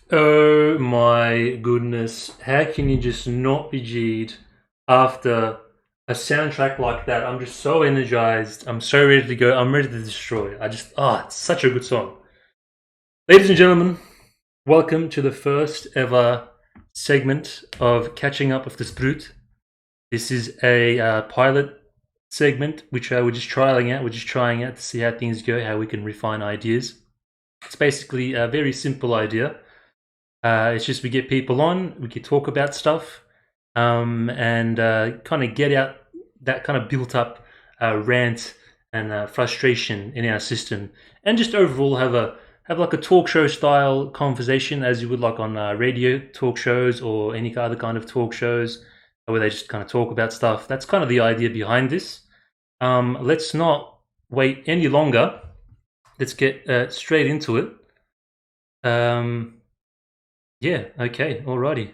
Oh my goodness. How can you just not be G'd after a soundtrack like that? I'm just so energized. I'm so ready to go. I'm ready to destroy. It's such a good song. Ladies and gentlemen, welcome to the first ever segment of Catching Up with the Spruut. This is a pilot segment which we're just trialing out. We're just trying out to see how things go, how we can refine ideas. It's basically a very simple idea. It's just we get people on, we can talk about stuff, and kind of get out that kind of built up rant and frustration in our system, and just overall have like a talk show style conversation as you would like on radio talk shows or any other kind of talk shows where they just kind of talk about stuff. That's kind of the idea behind this. Let's not wait any longer. Let's get straight into it. Um, yeah, okay, alrighty.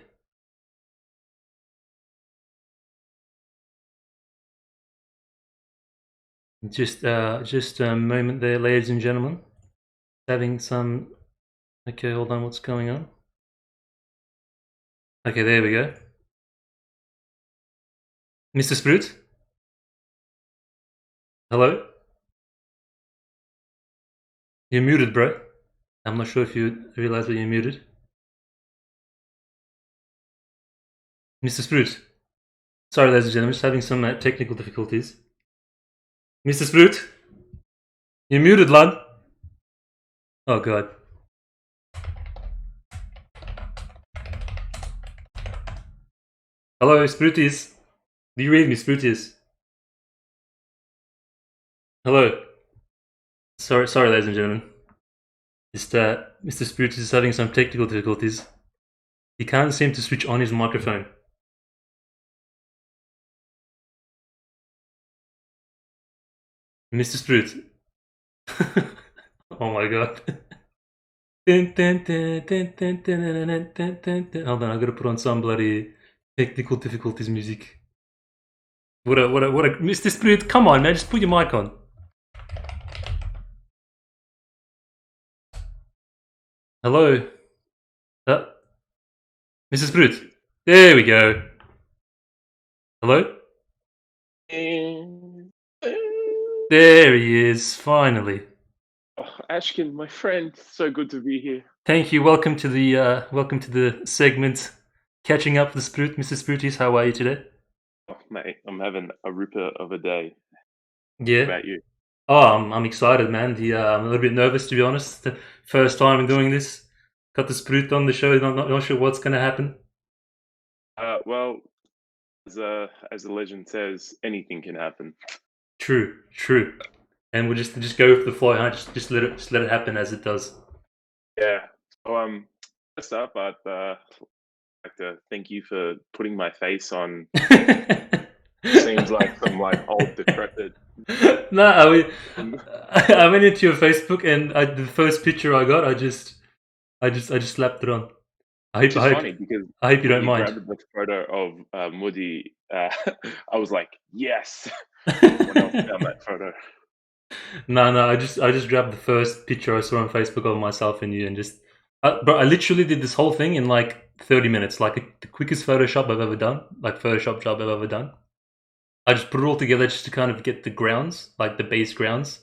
Just a moment there, ladies and gentlemen. Having some. Okay, hold on. What's going on? Okay, there we go. Mr. Spruut, hello. You're muted, bro. I'm not sure if you realize that you're muted. Mr. Spruut. Sorry, ladies and gentlemen, just having some technical difficulties. Mr. Spruut, you're muted, lad. Oh god. Hello, Spruuties. Do you read me, Spruuties? Hello. Sorry, ladies and gentlemen. Just Mr. Spruuties is having some technical difficulties. He can't seem to switch on his microphone. Mr. Spruut. Oh my god. Hold on, I gotta put on some bloody technical difficulties music. Mr. Spruut, come on, man, just put your mic on. Hello? Uh, Mr. Spruut. There we go. Hello? There he is, finally. Oh, Ashkin, my friend, so good to be here. Thank you. Welcome to the segment Catching Up with the Spruut. Mr. Spruuties, how are you today? Oh, mate, I'm having a ripper of a day. What Yeah. about you? Oh, I'm excited, man. I'm a little bit nervous, to be honest. The first time I'm doing this. Got the Spruut on the show. Not sure what's going to happen. Well, as the legend says, anything can happen. True. And we'll just go with the flow, huh? Just let it happen as it does. Yeah. So, first up, I'd like to thank you for putting my face on. Seems like some old decrepit. No, I went into your Facebook and the first picture I got, I just slapped it on. Which is funny because I hope you when don't you mind. grabbed the photo of Moody, I was like, yes. When I found that photo. No, I just grabbed the first picture I saw on Facebook of myself and you, and bro, I literally did this whole thing in like 30 minutes, like the quickest Photoshop I've ever done, like Photoshop job I've ever done. I just put it all together just to kind of get the grounds, like the base grounds,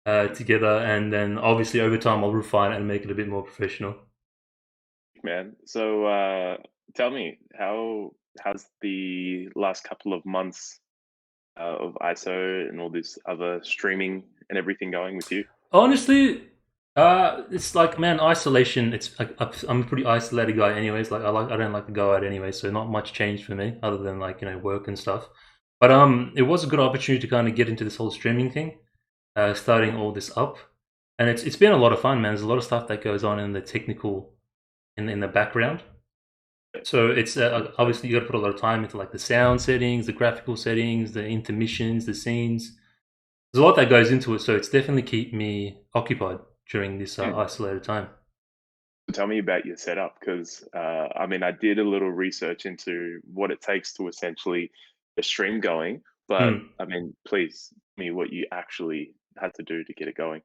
together, and then obviously over time I'll refine it and make it a bit more professional. Man. So tell me, how's the last couple of months of ISO and all this other streaming and everything going with you? Honestly, it's like, man, isolation. It's like I'm a pretty isolated guy, anyways. I don't like to go out anyway, so not much changed for me other than like work and stuff. But it was a good opportunity to kind of get into this whole streaming thing, starting all this up, and it's been a lot of fun, man. There's a lot of stuff that goes on in the technical in the background. So it's obviously you got to put a lot of time into like the sound settings, the graphical settings, the intermissions, the scenes. There's a lot that goes into it, so it's definitely keep me occupied during this Hmm. isolated time. Tell me about your setup because I mean, I did a little research into what it takes to essentially get a stream going, but Hmm. I mean, please tell me what you actually had to do to get it going.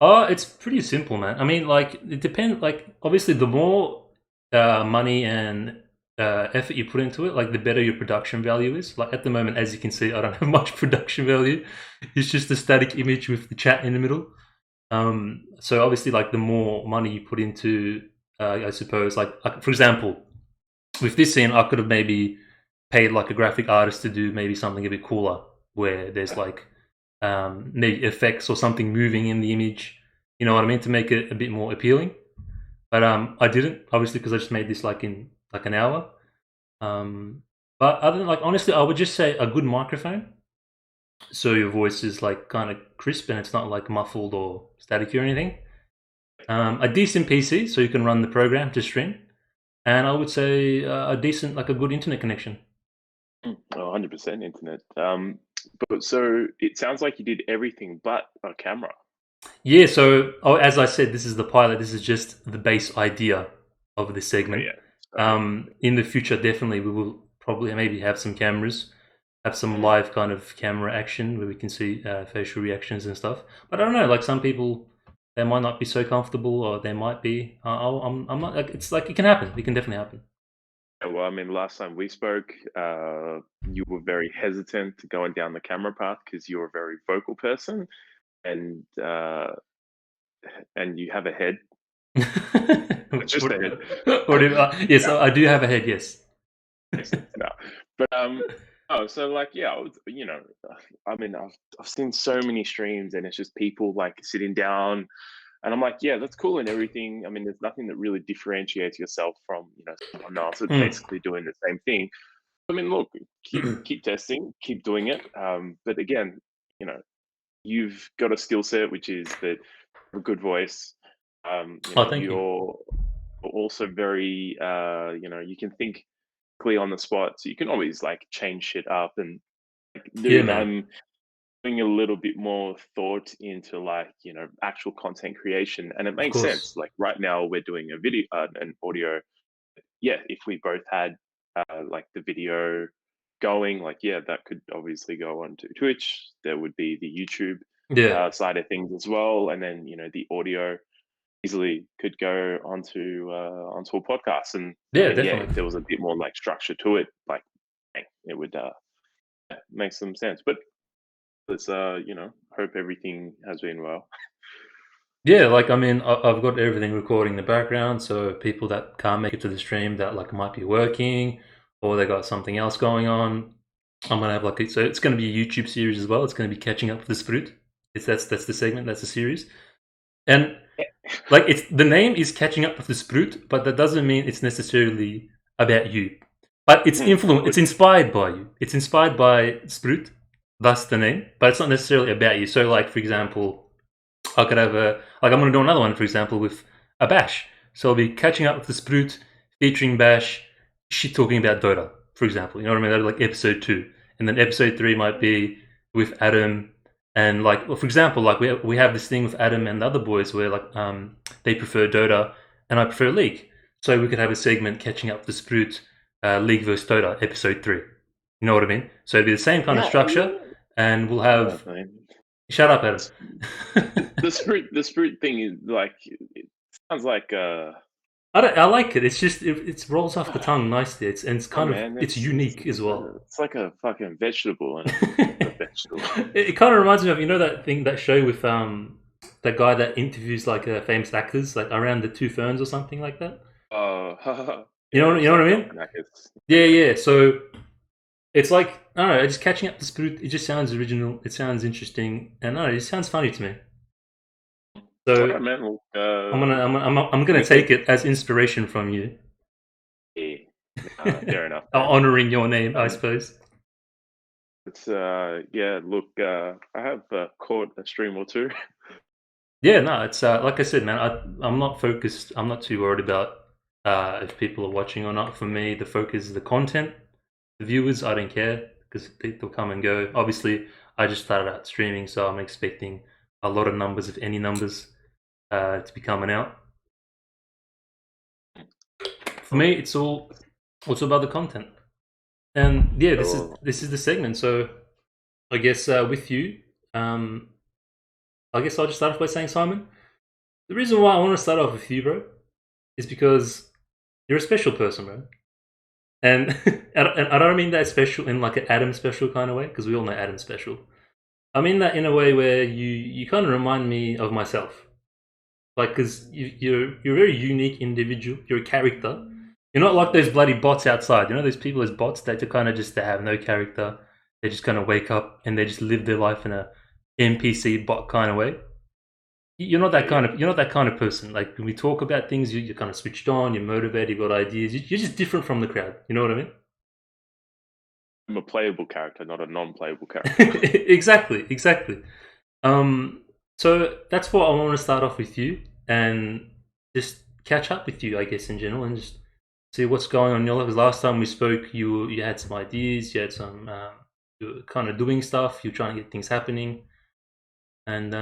Oh, it's pretty simple, man. I mean, like it depends. Like obviously, the more money and effort you put into it, like the better your production value is. Like at the moment, as you can see, I don't have much production value. It's just a static image with the chat in the middle. So obviously, like the more money you put into, I suppose, like for example, with this scene, I could have maybe paid like a graphic artist to do maybe something a bit cooler, where there's like maybe effects or something moving in the image. You know what I mean? To make it a bit more appealing. But I didn't obviously because I just made this like in like an hour. Um, but other than like honestly, I would just say a good microphone, so your voice is like kind of crisp and it's not like muffled or staticky or anything. A decent PC so you can run the program to stream, and I would say a decent like a good internet connection. Oh, 100% internet. But so it sounds like you did everything but a camera. Yeah, so as I said, this is the pilot. This is just the base idea of this Okay, segment. yeah. Okay. In the future, definitely we will probably maybe have some cameras, have some Mm. live kind of camera action where we can see facial reactions and stuff. But I don't know, like some people, they might not be so comfortable, or they might be. I'm not like it's like it can happen. It can definitely happen. Yeah, well, I mean, last time we spoke, you were very hesitant to going down the camera path because you're a very vocal person, and and you have a head, just a head. Yes, No, I do have a head. Yes. makes sense. No, but oh, so like, yeah, I mean, I've seen so many streams, and it's just people like sitting down. And I'm like, yeah, that's cool and everything. I mean, there's nothing that really differentiates yourself from, someone else that's Hmm. basically doing the same thing. I mean, look, keep testing, keep doing it. But again, you know, you've got a skill set which is that a good voice. Oh, thank you. You're also very, you can think clear on the spot, so you can always like change shit up. And like, Yeah, dude, man. I'm putting a little bit more thought into like actual content creation, and it Of makes sense. course. Like right now we're doing a video, an audio. Yeah, if we both had like the video going, like yeah, that could obviously go onto Twitch. There would be the YouTube Yeah. side of things as well, and then the audio easily could go onto a podcast. And I Yeah, mean, yeah, if definitely. there was a bit more like structure to it, like it would make some sense. But let's hope everything has been well. Yeah, like I mean, I've got everything recording in the background, so people that can't make it to the stream that like might be working or they got something else going on, I'm gonna have like so it's gonna be a YouTube series as well. It's gonna be catching up with the Spruut. It's that's the segment, that's the series, and like it's the name is catching up with the Spruut, but that doesn't mean it's necessarily about you. But it's Good. inspired by you. It's inspired by Spruut, thus the name, but it's not necessarily about you. So, like for example. I could have a like I'm gonna do another one, for example, with a Bash. So I'll be catching up with the Spruut featuring Bash, shit talking about Dota, for example. You know what I mean? That'd be like episode 2, and then episode 3 might be with Adam and like, well, for example, like we have this thing with Adam and the other boys where like they prefer Dota and I prefer League, so we could have a segment catching up with the Spruut League versus Dota episode 3. You know what I mean? So it'd be the same kind of Yeah, structure, and we'll yeah, have. man. Shut up, Adam. The Spruit thing is like it sounds like I like it. It's just it rolls off the tongue nicely. It's oh kind of man, it's it's unique as well. it's like a fucking vegetable, and it's not a vegetable. It kind of reminds me of that thing, that show with that guy that interviews like famous actors like around the two ferns or something like that. Yeah, You it's know what like I mean? Delta Knackers. Yeah, yeah. So it's like I don't know. Just catching up the Spruit. It just sounds original. It sounds interesting, and I don't know. It sounds funny to me. All So right, man. Well, I'm gonna we can. take it as inspiration from you, Yeah, fair enough, man. honoring your name, I Um, suppose. it's yeah. Look, I have caught a stream or two. Yeah, no, it's like I said, man. I'm not focused. I'm not too worried about if people are watching or not. For me, the focus is the content. The viewers, I don't care because they'll come and go. Obviously, I just started out streaming, so I'm expecting a lot of numbers, if any numbers, to be coming out. For me, it's all about the content. And yeah, So, this is the segment. So I guess with you, um, I guess I'll just start off by saying, Simon, the reason why I want to start off with you, bro, is because you're a special person, bro. And, and I don't mean that special in like an Adam special kind of way, because we all know Adam's special. I mean that in a way where you kind of remind me of myself. Like, because you're a very unique individual. You're a character. You're not like those bloody bots outside. You know those people as bots that are kind of just they have no character. They just kind of wake up and they just live their life in a NPC bot kind of way. You're not that Yeah, kind of person. Like when we talk about things, you're kind of switched on. You're motivated. You've got ideas. You're just different from the crowd. You know what I mean? I'm a playable character, not a non-playable character. Exactly, exactly. Um, so that's what I want to start off with you and just catch up with you, I guess, in general, and just see what's going on in your life. Because last time we spoke, you had some ideas, you had some, you were kind of doing stuff, you're trying to get things happening, and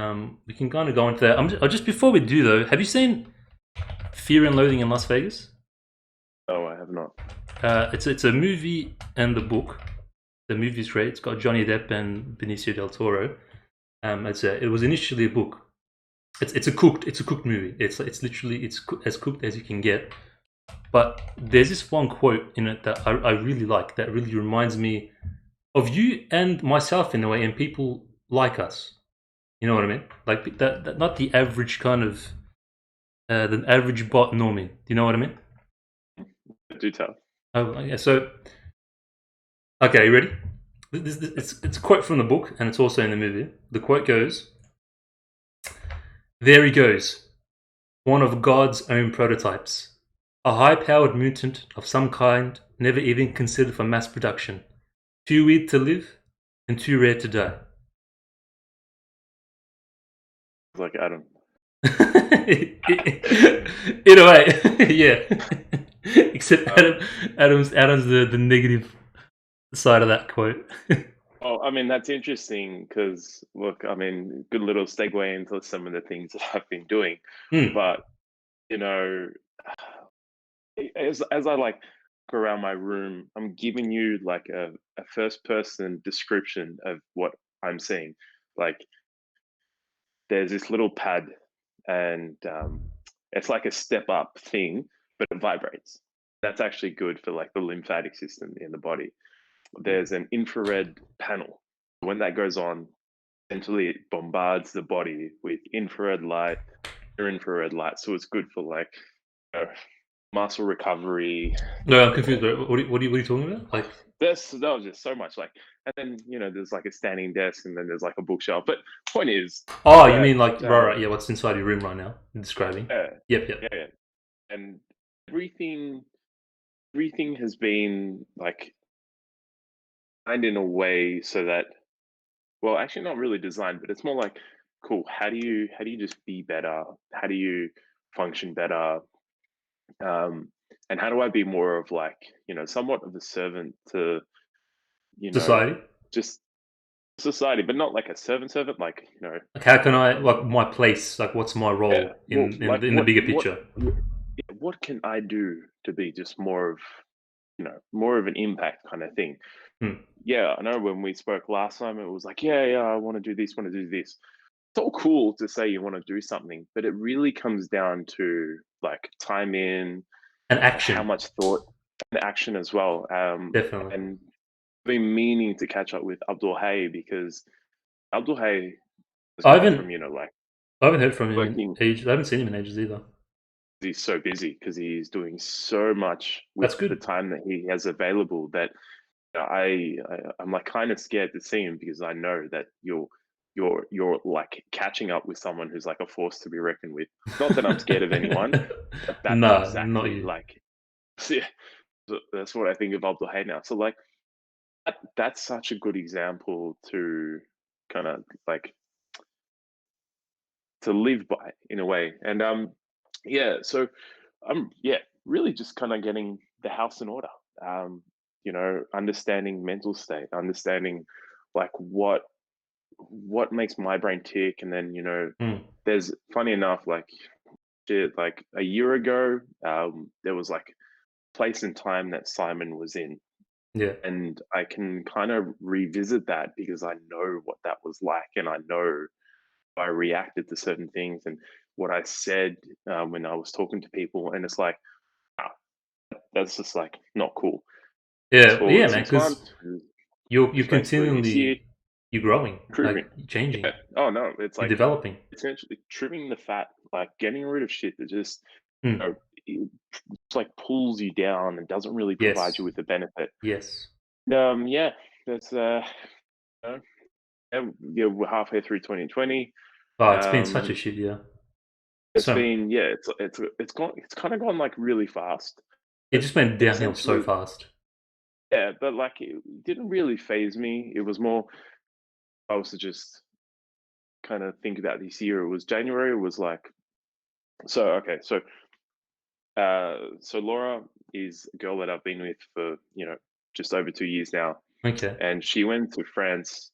we can kind of go into that. Just before we do though, have you seen Fear and Loathing in Las Vegas? No, I have not. It's a movie and the book. The movie's great. It's got Johnny Depp and Benicio del Toro. It was initially a book. It's a cooked movie. It's literally as cooked as you can get. But there's this one quote in it that I really like. That really reminds me of you and myself in a way, and people like us. You know what I mean? Like that not the average kind of the average bot normie. Do you know what I mean? Do tell. Oh yeah. So okay, you ready? It's a quote from the book, and it's also in the movie. The quote goes, "There he goes, one of God's own prototypes. A high-powered mutant of some kind, never even considered for mass production. Too weird to live, and too rare to die." It's like Adam. In a way, yeah. Except Adam's the negative side of that quote. Oh, I mean, that's interesting because, look, I mean, good little segue into some of the things that I've been doing. Hmm. But, you know, as I like go around my room, I'm giving you like a first person description of what I'm seeing. Like, there's this little pad, and it's like a step up thing, but it vibrates. That's actually good for like the lymphatic system in the body. There's an infrared panel. When that goes on, essentially it bombards the body with infrared light, near infrared light. So it's good for like uh, muscle recovery. No, I'm confused. Bro. What are you talking about? Like, That was just so much like, and then there's like a standing desk, and then there's like a bookshelf. But point is oh, you that mean like right? Yeah, what's inside your room right now? You're describing. yeah, Yep, yep. yeah, and everything everything has been like designed in a way so that, well, actually not really designed, but it's more like, cool, how do you just be better? How do you function better? And how do I be more of like, somewhat of a servant to, you know, Society. just society, but not like a servant, like, Like, how can I um, like my place? Like, what's my yeah, role well, in like the bigger picture? what can I do to be just more of, more of an impact kind of thing? Hmm. Yeah, I know when we spoke last time, it was like, yeah, I want to do this, want to do this. It's all cool to say you want to do something, but it really comes down to like time in, And how action, much thought and action as well. definitely. And been meaning to catch up with Abdul Hay because Abdul Hay has I gone haven't from, like I haven't heard from him in working, ages. I haven't seen him in ages either. he's so busy because he's doing so much with That's the good. time that he has available that I'm like kind of scared to see him because I know that you're like catching up with someone who's like a force to be reckoned with. Not that I'm scared of anyone, but that's No, not exactly you. like yeah, that's what I think of Abdul Hay now. So like that's such a good example to kind of like to live by in a way. And yeah, so I'm yeah, really just kind of getting the house in order. Understanding mental state, understanding like what makes my brain tick, and then Hmm. there's funny enough like shit, like a year ago, there was like place and time that Simon was in, Yeah. and I can kind of revisit that because I know what that was like, and I know I reacted to certain things and what I said when I was talking to people, and it's like, wow, that's just like not cool. Fast Yeah, forward man, 6 months, because we you're just went through this year, you're growing, like proving, you're yeah. changing, Oh no, it's you're like developing. essentially trimming the fat, like getting rid of shit that just Mm. you know, it just like pulls you down and doesn't really provide you Yes, with the benefit. yes. Yeah, that's you know, yeah, we're halfway through 2020. Oh, it's been such a Um, shit year. it's So been yeah, it's kind of gone like really fast, it but just went downhill so essentially fast. yeah, but like it didn't really phase me. It was more I was to just kind of think about this year. It was January. It was like so okay, so Laura is a girl that I've been with for just over 2 years now, Okay. and she went to France.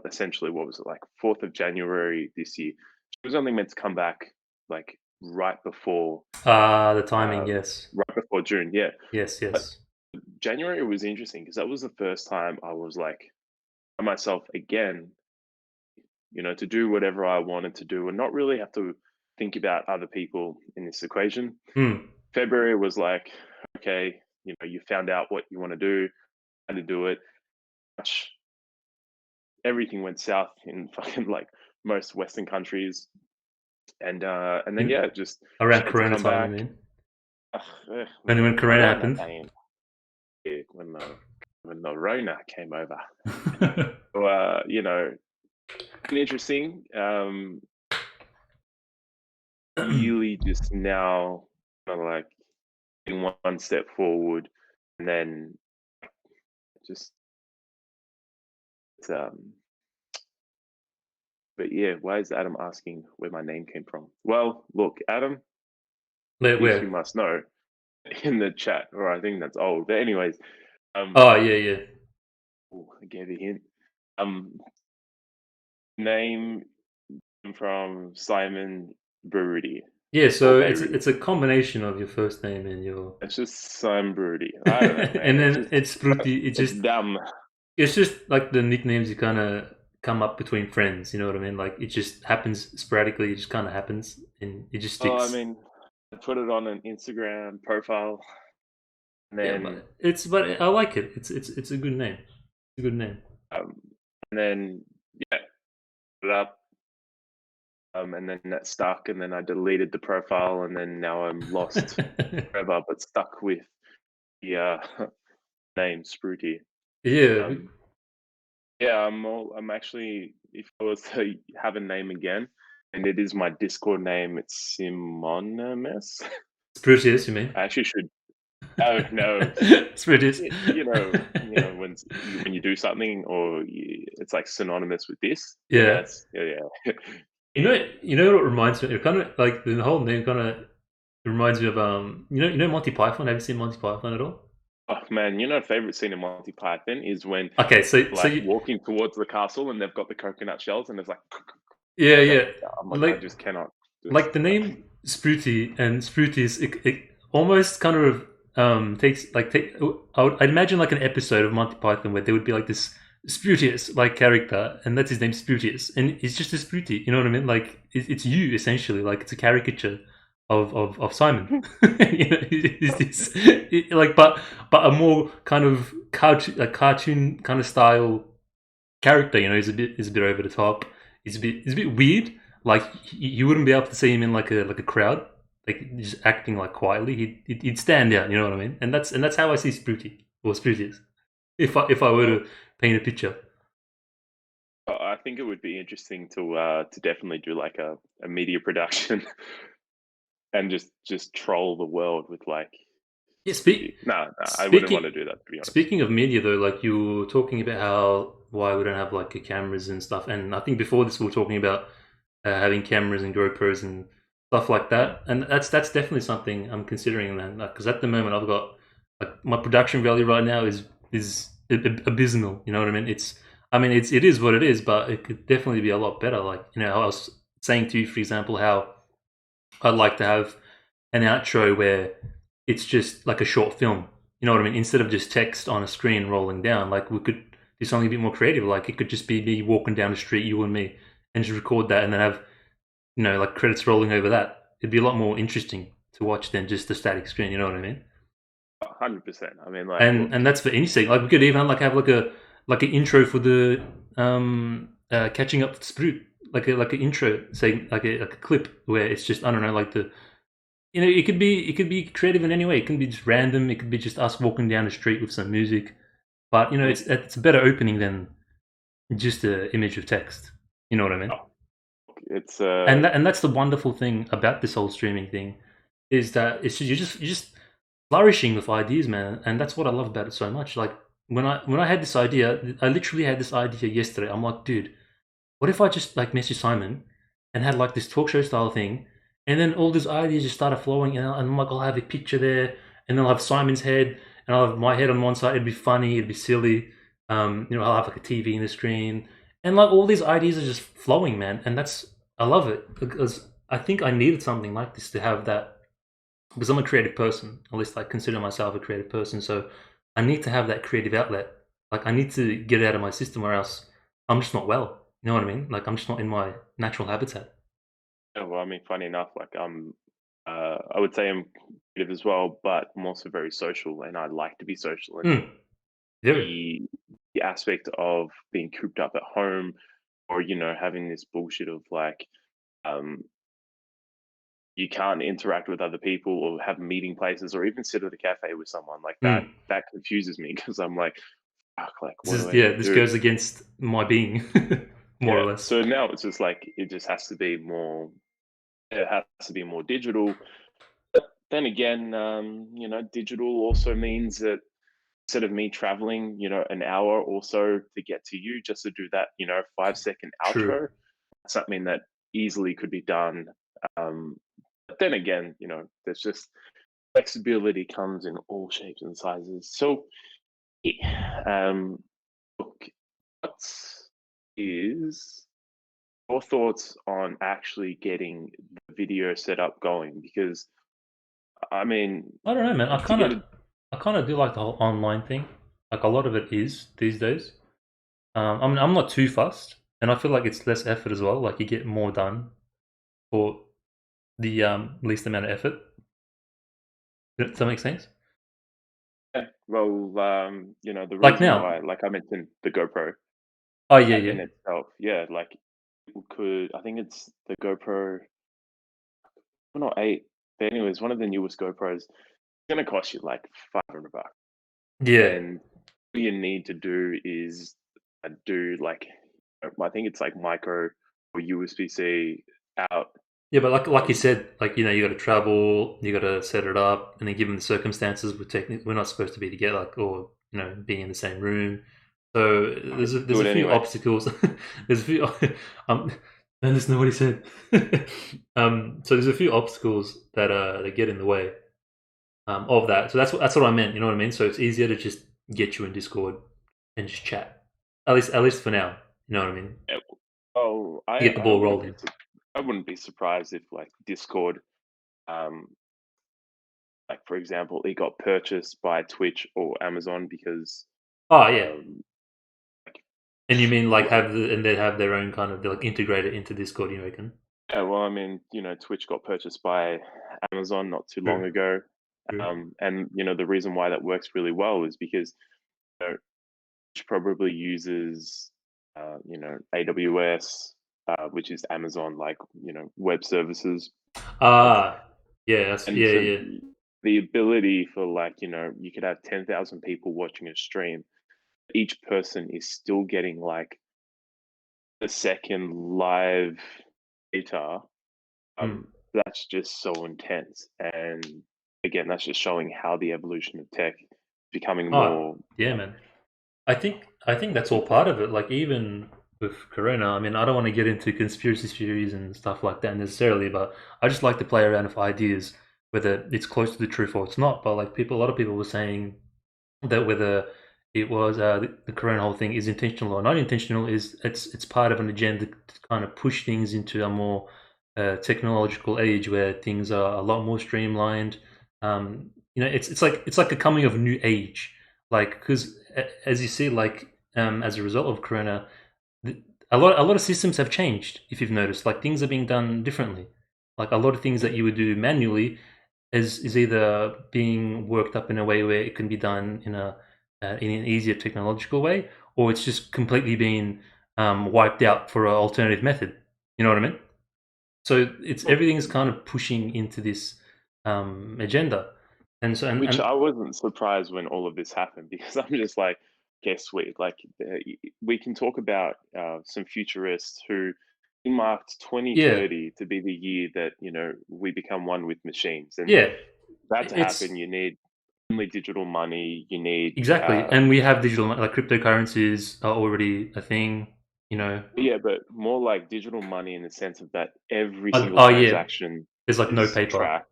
Essentially, what was it like 4th of January this year? She was only meant to come back like The timing, uh, yes. right before June. Yeah, Yes, but yes. January was interesting because that was the first time I was like by myself again, to do whatever I wanted to do and not really have to think about other people in this equation. Hmm. February was like, okay, you found out what you want to do, how to do it. March, everything went south in fucking like most Western countries, and then You, yeah, just she around had to Corona come time, you back. mean? Ugh, When man, Corona Corona happened. came. Yeah, when the Rona came over. So, been interesting. Really, just now, kind of like in one step forward, and then just um. But yeah, why is Adam asking where my name came from? Well, look, Adam, this you Where? must know in the chat, or I think that's old. But anyways, Oh, yeah, yeah. I gave a hint. Name from Simon Brody Yeah, or so Beirut. it's a combination of your first name and your It's just Simon Brody. I don't know, and man. It's then just it's Spruuti. it's dumb. It's just like the nicknames you kind of come up between friends. You know what I mean? Like it just happens sporadically. It just kind of happens, and it just Oh, I sticks. mean, I put it on an Instagram profile, and Yeah, then but I like it. It's a good name. It's a good name. um, and then yeah, put it up, and then that stuck, and then I deleted the profile, and then now I'm lost forever, but stuck with the name Spruuti. Yeah, Um, yeah, I'm actually, if I was to have a name again, and it is my Discord name, it's Simonymous. Spruutius, you mean? I actually should. Oh no, Spruitius. when you do something or it's like synonymous with this, then Yeah. that's yeah. You know what it reminds me? It kind of like the whole name kind of reminds me of you know Monty Python. Have you seen Monty Python at all? Oh man, favorite scene in Monty Python is when Okay, so like you walking towards the castle and they've got the coconut shells and it's like yeah, that. yeah, I'm like, I like just cannot. Just like the name Spruuti and Spruutis, it almost kind of takes like I'd imagine like an episode of Monty Python where there would be like this Spruutius like character, and that's his name Spruutius, and it's just a Spruuti. You know what I mean? Like it's you essentially. Like it's a caricature of Simon. You know, like but a more kind of cartoon kind of style character. You know, he's a bit over the top. He's a bit weird. Like you wouldn't be able to see him in like a crowd, like just acting like quietly. He'd stand out. You know what I mean? And that's how I see Spruuti or Spruutius. If I were well, to paint a picture. I think it would be interesting to definitely do like a media production and just troll the world with like. Yeah, No, I wouldn't want speaking to do that to be honest. speaking of media though, like you were talking about how why we don't have like cameras and stuff, and I think before this we were talking about having cameras and GoPros and stuff like Mm. that, and that's definitely something I'm considering, man. Because at the moment I've got like my production value right now is abysmal. You know what I mean? It is what it is, but it could definitely be a lot better. Like I was saying to you, for example, how I'd like to have an outro where it's just like a short film. You know what I mean? Instead of just text on a screen rolling down, like we could do something a bit more creative. Like it could just be me walking down the street, you and me, and just record that and then have like credits rolling over that. It'd be a lot more interesting to watch than just the static screen. You know what I mean? 100%. I mean, like, And look, that's for any segment. Like we could even like have like an intro for the catching up with Spruut, like an intro, say like a clip where it's just I don't know like the it could be creative in any way. It can be just random. It could be just us walking down the street with some music. But it's a better opening than just an image of text. You know what I mean? oh, it's And that's the wonderful thing about this whole streaming thing is that you're just flourishing with ideas, man, and that's what I love about it so much. Like when I had this idea, I literally had this idea yesterday. I'm like, dude, what if I just like message Simon and had like this talk show style thing, and then all these ideas just started flowing, and I'm like, I'll have a picture there, and then I'll have Simon's head, and I'll have my head on one side. It'd be funny, it'd be silly. I'll have like a TV in the screen, and like all these ideas are just flowing, man, and I love it because I think I needed something like this to have that because I'm a creative person. At least I consider myself a creative person, so I need to have that creative outlet. Like I need to get it out of my system, or else I'm just not well. You know what I mean? Like I'm just not in my natural habitat. well, I mean, funny enough, like I would say I'm creative as well, but I'm also very social, and I like to be social. And Mm, very the the aspect of being cooped up at home, or having this bullshit of like, um, you can't interact with other people or have meeting places or even sit at a cafe with someone like that. mm. That confuses me because I'm like, fuck, like, This what do is I even this do? goes against my being, more Yeah. or less. So now it's just like it just has to be more. It has to be more digital. Then again, digital also means that instead of me traveling, an hour or so to get to you just to do that, 5-second True. outro, something that easily could be done. But then again, there's just flexibility comes in all shapes and sizes. So, um, look, what is your thoughts on actually getting the video set up going? Because I mean, I don't know, man. to get it, I kind of do like the whole online thing. Like a lot of it is these days. I'm not too fussed, and I feel like it's less effort as well. Like you get more done for the least amount of effort. Does that make sense? well, the Like reason now. why, like I mentioned, the GoPro Oh yeah, app yeah, in itself, yeah, like people could, I think it's the GoPro, well, not 8, but anyways, one of the newest GoPros. It's gonna cost you like $500, yeah, and all you need to do is do like, I think it's like micro or USB-C out. yeah. But like you Um, said, like you got to travel, you got to set it up, and then given the circumstances, we're not supposed to be together, like, or being in the same room. So do there's a it few anyway. obstacles. There's a few. And listen to what he said. So there's a few obstacles that get in the way of that. So that's what I meant. You know what I mean? So it's easier to just get you in Discord and just chat. At least for now. You know what I mean? Yeah, oh, To get the ball rolling. I wouldn't be surprised if like Discord, um, like for example, it got purchased by Twitch or Amazon because, Oh yeah. um, like, And you mean like well, they have their own kind of like integrated into Discord? You reckon? yeah, well, I mean, Twitch got purchased by Amazon not too long True. ago, True. and the reason why that works really well is because Twitch probably uses, AWS, which is Amazon, like web services. Ah. Yeah. And Yeah. for Yeah. the ability for, like, you could have 10,000 people watching a stream. Each person is still getting like a second live data. Hmm. That's just so intense. And again, that's just showing how the evolution of tech is becoming Oh more. yeah, man. I think that's all part of it. Like even with Corona, I mean, I don't want to get into conspiracy theories and stuff like that necessarily, but I just like to play around with ideas, whether it's close to the truth or it's not. But like a lot of people were saying that whether it was the Corona whole thing is intentional or not intentional is it's part of an agenda to kind of push things into a more technological age where things are a lot more streamlined. It's like a coming of a new age, like because as you see, like as a result of Corona, a lot of systems have changed. If you've noticed, like things are being done differently. Like a lot of things that you would do manually is either being worked up in a way where it can be done in an easier technological way, or it's just completely been wiped out for an alternative method. You know what I mean? So it's Well, everything's kind of pushing into this agenda, and so which and I wasn't surprised when all of this happened because I'm just like, okay, sweet. Like we can talk about some futurists who marked yeah, 2030 to be the year that we become one with machines, and yeah, that to it's happen, you need only digital money. You need exactly, and we have digital like cryptocurrencies are already a thing. You know, yeah, but more like digital money in the sense of that every single oh yeah, transaction there's like no is paper. tracked.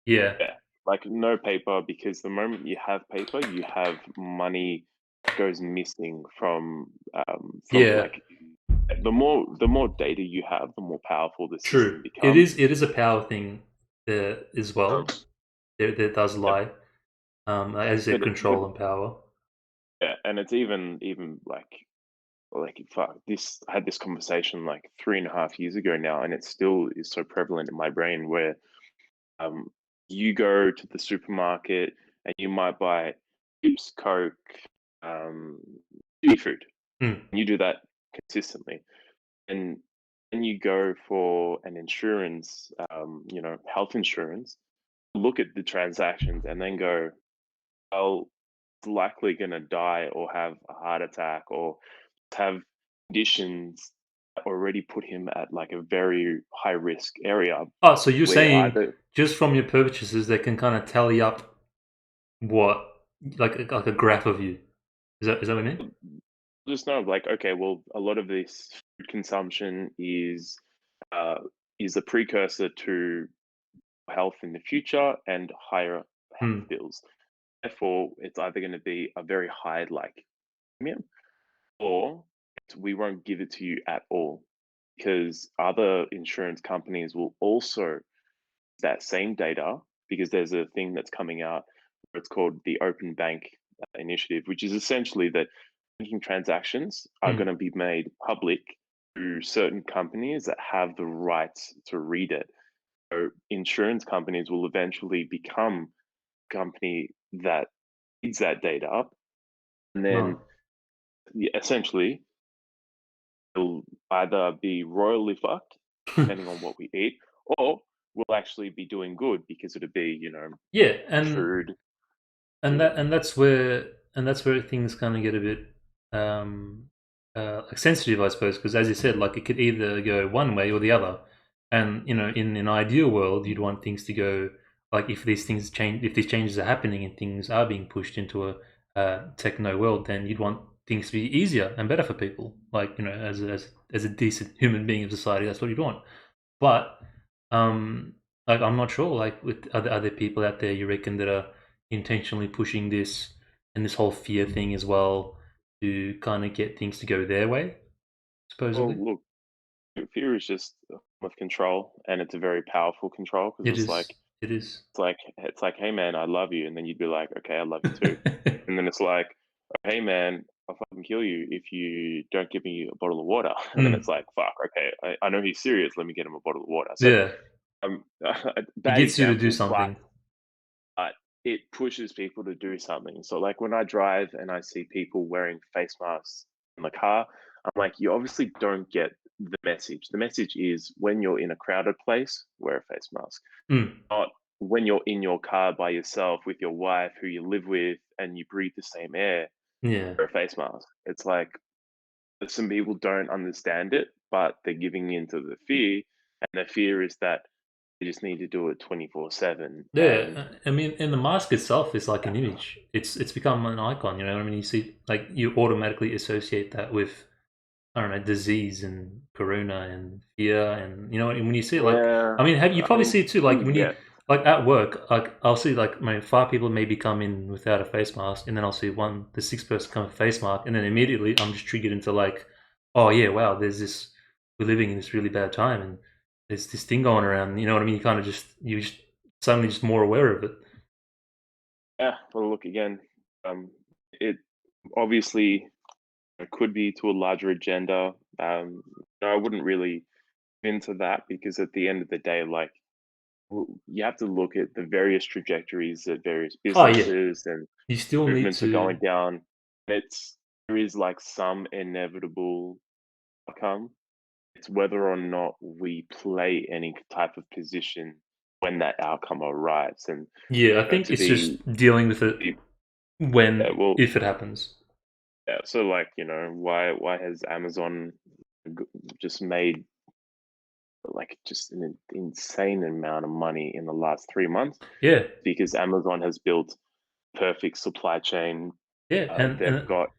Yeah, Yeah, like no paper, because the moment you have paper, you have money goes missing from yeah, like the more data you have, the more powerful the true. system It becomes. is it is a power thing as Um, well. There does yeah, lie, as you but said, but control and power. yeah, and it's even like fuck this. I had this conversation like 3.5 years ago now, and it still is so prevalent in my brain where um you go to the supermarket and you might buy chips, Coke, um, food. Hmm. You do that consistently, and then you go for an insurance, health insurance, look at the transactions and then go, well, it's likely going to die or have a heart attack or have conditions that already put him at like a very high risk area Oh, so you're where saying either just from your purchases, they can kind of tally up what like a graph of you. Is that what I mean? just know like, okay, well, a lot of this food consumption uh, is a precursor to health in the future and higher health Hmm. bills. Therefore, it's either going to be a very high like premium, or we won't give it to you at all, because other insurance companies will also use that same data, because there's a thing that's coming out where it's called the Open Bank initiative, which is essentially that banking transactions are Hmm. going to be made public to certain companies that have the rights to read it. So insurance companies will eventually become a company that reads that data up, and then Wow. yeah, essentially it'll either be royally fucked, depending on what we eat, or we'll actually be doing good because it'll be, Yeah, food. and And that's where things kind of get a bit um like sensitive, I suppose, because as you said, like it could either go one way or the other. And in an ideal world, you'd want things to go like if these things change, if these changes are happening and things are being pushed into a techno world, then you'd want things to be easier and better for people. Like as a decent human being of society, that's what you'd want. But um, like I'm not sure. Like with other people out there, you reckon that are intentionally pushing this and this whole fear thing as well to kind of get things to go their way, well, supposedly. look, fear is just a form of control, and it's a very powerful control because It is. It is. it's like, hey man, I love you, and then you'd be like, okay, I love you too, and then it's like, hey man, I'll fucking kill you if you don't give me a bottle of water, and then it's Mm, like, fuck, okay, I know he's serious. Let me get him a bottle of water. So, yeah, it bad gets you to do example, but something. but it pushes people to do something. So, like when I drive and I see people wearing face masks in the car, I'm like, you obviously don't get the message. The message is when you're in a crowded place, wear a face mask. Mm, Not when you're in your car by yourself with your wife who you live with and you breathe the same air, yeah, wear a face mask. It's like some people don't understand it, but they're giving in to the fear. And the fear is that they just need to do it 24/7. yeah. And I mean, and the mask itself is like an image. It's become an icon. You know what I mean? You see, like you automatically associate that with I don't know, disease and corona and fear and when you see it, like yeah, I mean, have you I probably mean, see it too, like when you yeah. like at work, like I'll see like my 5 people maybe come in without a face mask, and then I'll see the sixth person come with a face mask, and then immediately I'm just triggered into like, oh yeah, wow, we're living in this really bad time, and there's this thing going around. You know what I mean? You just suddenly just more aware of it. Yeah, well, look again. It obviously. it could be to a larger agenda. No, I wouldn't really into that because at the end of the day, like you have to look at the various trajectories that various Oh yeah, businesses and you still need movements are to. going down. There is like some inevitable outcome. It's whether or not we play any type of position when that outcome arrives, and Yeah, I think to it's just dealing with it be yeah, when well, if it happens. yeah. So like why has Amazon g- just made like just an insane amount of money in the last 3 months? Yeah, Because Amazon has built perfect supply chain. yeah, They've got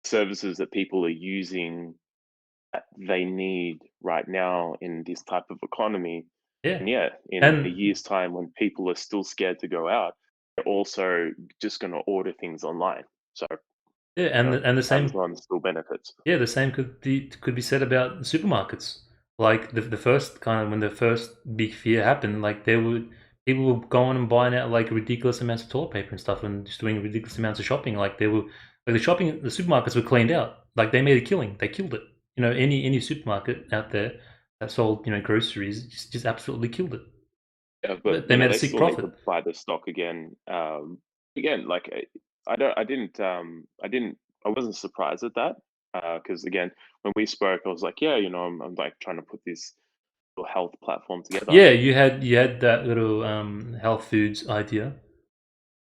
services that people are using that they need right now in this type of economy. yeah, And yeah, in a and year's time, when people are still scared to go out, they're also just going to order things online. So yeah, and the same. Amazon still benefits. Yeah, the same could be said about supermarkets. Like the first kind of when the first big fear happened, like there were people were going and buying out like ridiculous amounts of toilet paper and stuff, and just doing ridiculous amounts of shopping. Like they were like the supermarkets were cleaned out. Like they made a killing. They killed it. Any supermarket out there that sold groceries just absolutely killed it. Yeah, but They made a they sick still need profit. to buy the stock again. Again, like I don't, I wasn't surprised at that because again, when we spoke, I was like, yeah, I'm like trying to put this little health platform together. Yeah, you had that little health foods idea.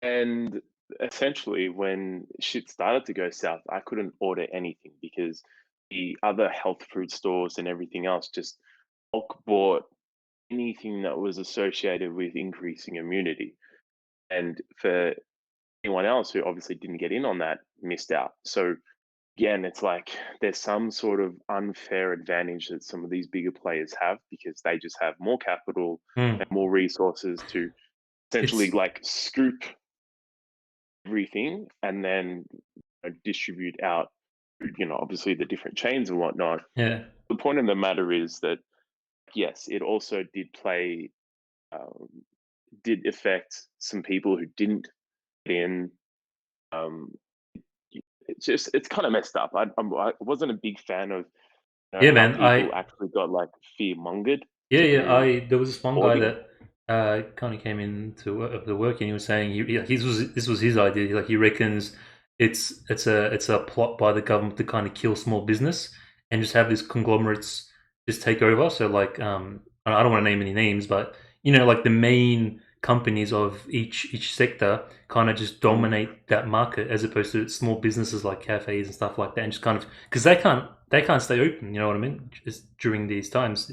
And essentially, when shit started to go south, I couldn't order anything because the other health food stores and everything else just bulk bought anything that was associated with increasing immunity. And for anyone else who obviously didn't get in on that, missed out. So again, it's like there's some sort of unfair advantage that some of these bigger players have because they just have more capital Mm. and more resources to essentially It's like scoop everything and then distribute out, obviously the different chains and whatnot. yeah, The point of the matter is that yes, it also um, did affect some people who didn't get in. Um, it's kind of messed up. I wasn't a big fan of yeah, how man. people actually got like fear mongered Yeah. to I There was this one guy hoarding. that kind of came into the work, and he was saying this was his idea. Like he reckons it's a plot by the government to kind of kill small business and just have these conglomerates just take over. So like I don't want to name any names, but like the main companies of each sector kind of just Mm. dominate that market as opposed to small businesses like cafes and stuff like that, and just kind of because they can't stay open. You know what I mean? Just during these times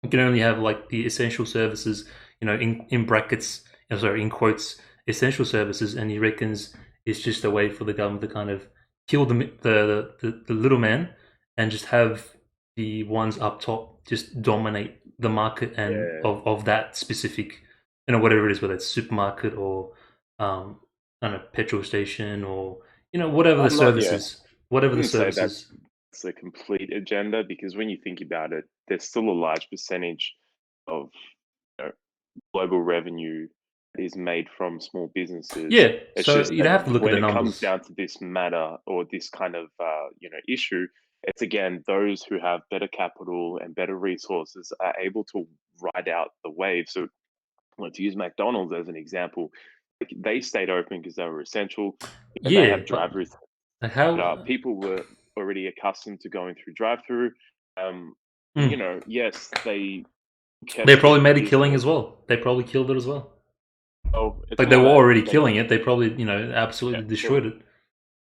you can only have like the essential services, in brackets, sorry, in quotes, essential services, and he reckons it's just a way for the government to kind of kill the little man and just have the ones up top just dominate the market and Yeah, of that specific, whatever it is, whether it's supermarket or I don't know, petrol station or whatever the I'm not. service Yeah, is, whatever the wouldn't say service that's is. it's a complete agenda because when you think about it, there's still a large percentage of you know, global revenue is made from small businesses. Yeah, It's so just you'd that have to look at when the it comes numbers. down to this matter or this kind of issue, it's again those who have better capital and better resources are able to ride out the wave. So, well, to use McDonald's as an example, like they stayed open because they were essential, and they Yeah, have but drive-throughs. how? People were already accustomed to going through drive-through. Um, Mm. yes, they They kept probably the made a killing business. as well. They probably killed it as well. Oh, it's Like they more were that already they killing it. They probably, yeah. absolutely So destroyed it.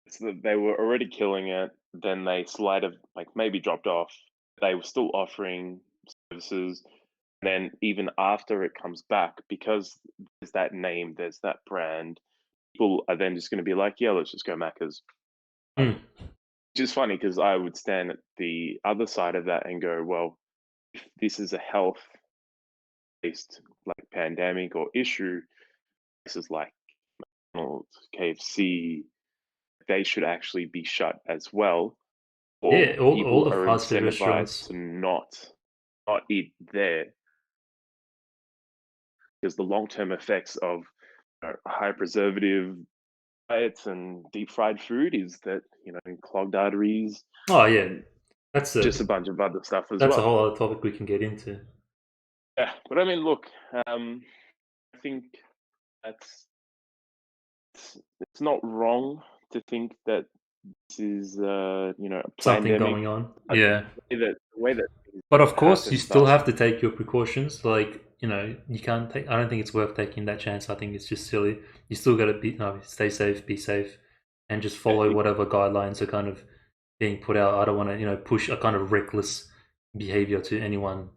it's that they were already killing it. Then they like maybe dropped off. They were still offering services. And then even after it comes back, because there's that name, there's that brand, people are then just going to be like, yeah, let's just go Macca's. Mm. Which is funny because I would stand at the other side of that and go, well, if this is a health based like pandemic or issue, this is like McDonald's, KFC, they should actually be shut as well, or Yeah, all people the are fast food incentivized restaurants. to not eat there because the long term effects of high preservative, diets and deep fried food is that, clogged arteries, Oh yeah, um, that's just a a bunch of other stuff as that's a well. whole other topic we can get into. Yeah, but I mean, look, I think that's it's not wrong to think that this is, a Something pandemic, going on. but Yeah. the way that things But of course, you happen still thus have to take your precautions. Like, you can't take. I don't think it's worth taking that chance. I think it's just silly. You still got to be no, stay safe, be safe, and just yeah, follow whatever guidelines are kind of being put out. I don't want to, push a kind of reckless behavior to anyone.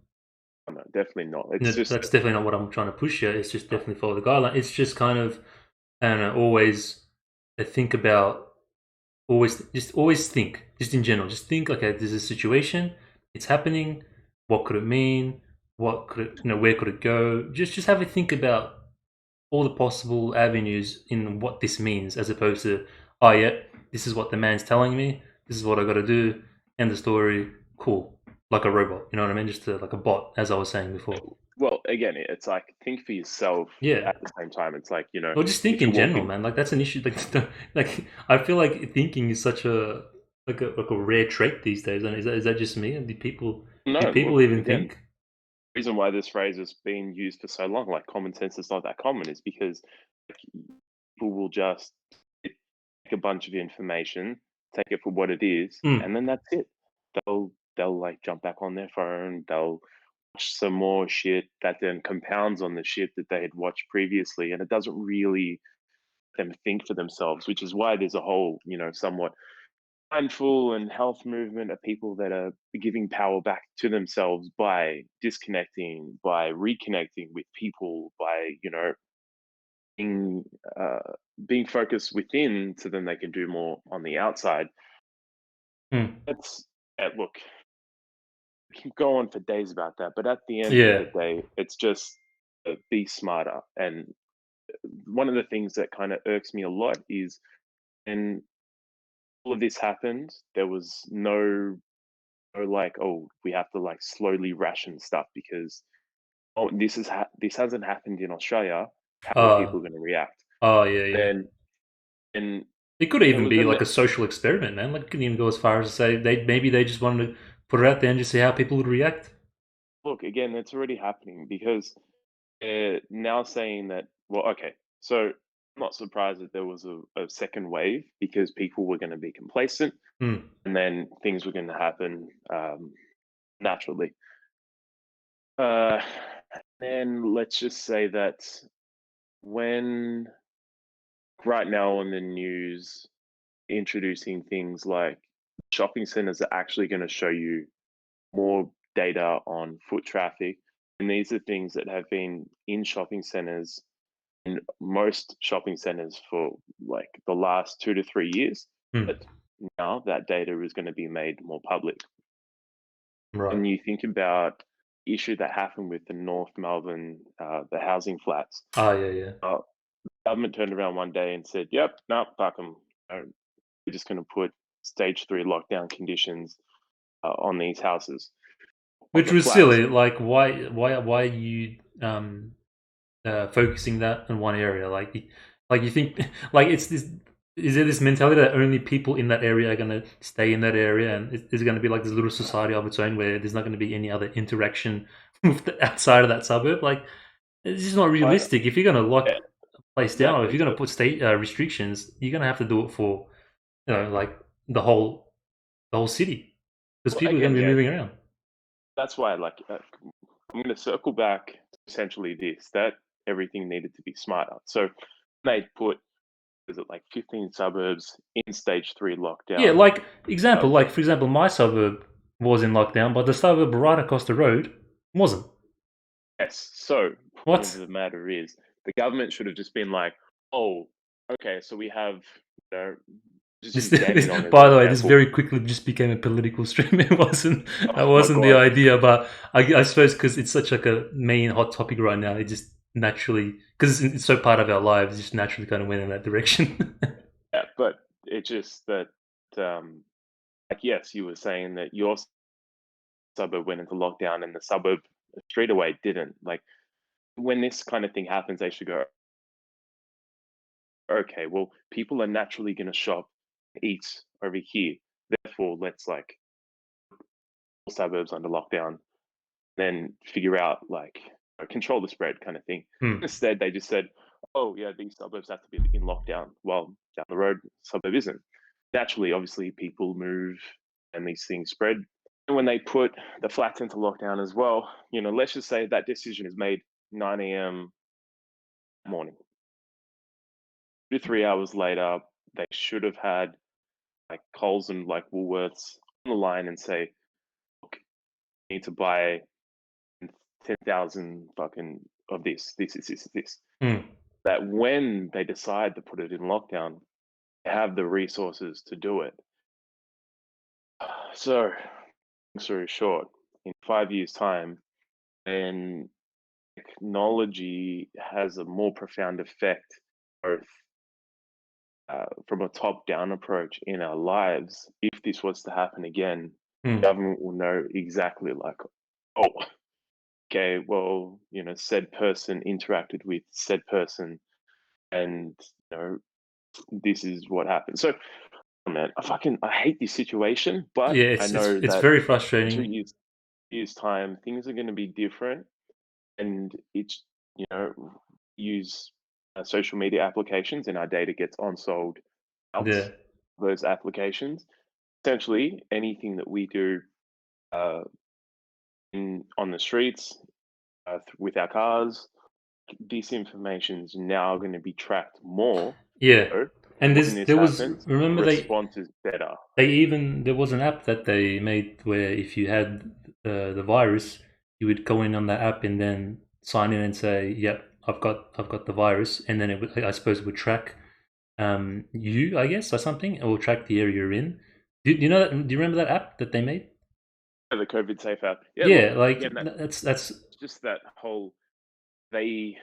no, definitely not. It's just That's definitely not what I'm trying to push here. It's just definitely follow the guideline. It's just kind of, I don't know, always think about always think, just in general, just think, okay, there's a situation, it's happening, what could it mean, what could it, where could it go, just have a think about all the possible avenues in what this means, as opposed to, oh yeah, this is what the man's telling me, this is what I got to do, end the story, cool, like a robot, you know what I mean, just like a bot, as I was saying before. well, again, it's like think for yourself Yeah. at the same time. It's like, Or just think if in you're general, walking. man. Like that's an issue. Like, like I feel like thinking is such a like a rare trait these days. And is that just me? And do No, people look, even again, think? reason why this phrase has been used for so long, like common sense is not that common, is because like, people will just take a bunch of information, take it for what it is, Mm, and then that's it. They'll like jump back on their phone, they'll watch some more shit that then compounds on the shit that they had watched previously, and it doesn't really let them think for themselves, which is why there's a whole, somewhat mindful and health movement of people that are giving power back to themselves by disconnecting, by reconnecting with people, by being uh, being focused within, so then they can do more on the outside. mm. That's look, we can go on for days about that, but at the end of Yeah. the day, it's just be smarter. And one of the things that kind of irks me a lot is, and all of this happened, there was no like, oh, we have to like slowly ration stuff because, oh, this hasn't happened in Australia. How are Uh people going to react? oh yeah, yeah. Then and It could it even was be the like a social experiment, man. Like, it could even go as far as to say they just wanted to put it out there and just see how people would react. look again. It's already happening because they're now saying that. Well, okay, so I'm not surprised that there was a second wave because people were going to be complacent Mm, and then things were going to happen naturally. Uh, then let's just say that when right now on the news introducing things like shopping centers are actually going to show you more data on foot traffic, and these are things that have been in shopping centers, in most shopping centers, for like the last 2 to 3 years, mm, but now that data is going to be made more public. right. And you think about the issue that happened with the North Melbourne, the housing flats. Oh yeah, yeah. uh, Government turned around one day and said, "Yep, no, fuck them. We're just going to put stage 3 lockdown conditions on these houses, on Which the was flats." silly. Like, why are you focusing that in one area? Like you think, like it's this. Is there this mentality that only people in that area are gonna stay in that area, and is it gonna be like this little society of its own where there's not gonna be any other interaction with the outside of that suburb? Like, it's just not But realistic. If you're gonna lock yeah, a place down, or if exactly. you're gonna So, put state restrictions, you're gonna have to do it for like the whole city, because well, people are gonna again, be yeah, moving around. that's why, like, I'm going to circle back to essentially this, that everything needed to be smarter. So they put, is it like 15 suburbs in stage 3 Yeah, lockdown? like Uh, example, like for example, my suburb was in lockdown, but the suburb right across the road wasn't. yes. So, point of What? the matter is, the government should have just been like, oh, okay, so we have, you know, just use Dandenong as an By the way, this example. very quickly just became a political stream. It wasn't. Oh That my wasn't the God. idea, but I suppose because it's such like a main hot topic right now, it just naturally, because it's so part of our lives, it just naturally kind of went in that direction. Yeah, but it just that, um, like, yes, you were saying that your suburb went into lockdown and the suburb straight away didn't. Like, when this kind of thing happens, they should go, okay, well, people are naturally going to shop, eat over here. Therefore, let's like all suburbs under lockdown, then figure out like control the spread kind of thing. Mm. Instead, they just said, "Oh yeah, these suburbs have to be in lockdown." Well, down the road, suburb isn't. Naturally, obviously, people move and these things spread. And when they put the flats into lockdown as well, let's just say that decision is made 9 a.m. morning. 2 to 3 hours later, they should have had like Coles and like Woolworths on the line and say, "Look, you need to buy 10,000 fucking of this." Mm. That when they decide to put it in lockdown, they have the resources to do it. So, long story short, in 5 years' time, and technology has a more profound effect, both from a top-down approach in our lives. If this was to happen again, Mm. government will know exactly like, oh, okay, well, said person interacted with said person, and this is what happened. So, man, I hate this situation, but Yeah, I it's know it's that very in two frustrating. years time, things are going to be different, and it's you know use social media applications, and our data gets on-sold out Yeah. those applications. Essentially, anything that we do uh, on the streets with our cars, this information is now going to be tracked more. Yeah. So And when there's this there was happens, the remember response is better. there was an app that they made where if you had the virus, you would go in on that app and then sign in and say, "Yep, I've got the virus," and then it would, I suppose, it would track you, I guess, or something, or track the area you're in. Do you know that? Do you remember that app that they made? The COVID safe app. Yeah, look, Yeah, like again, that's it's just that whole they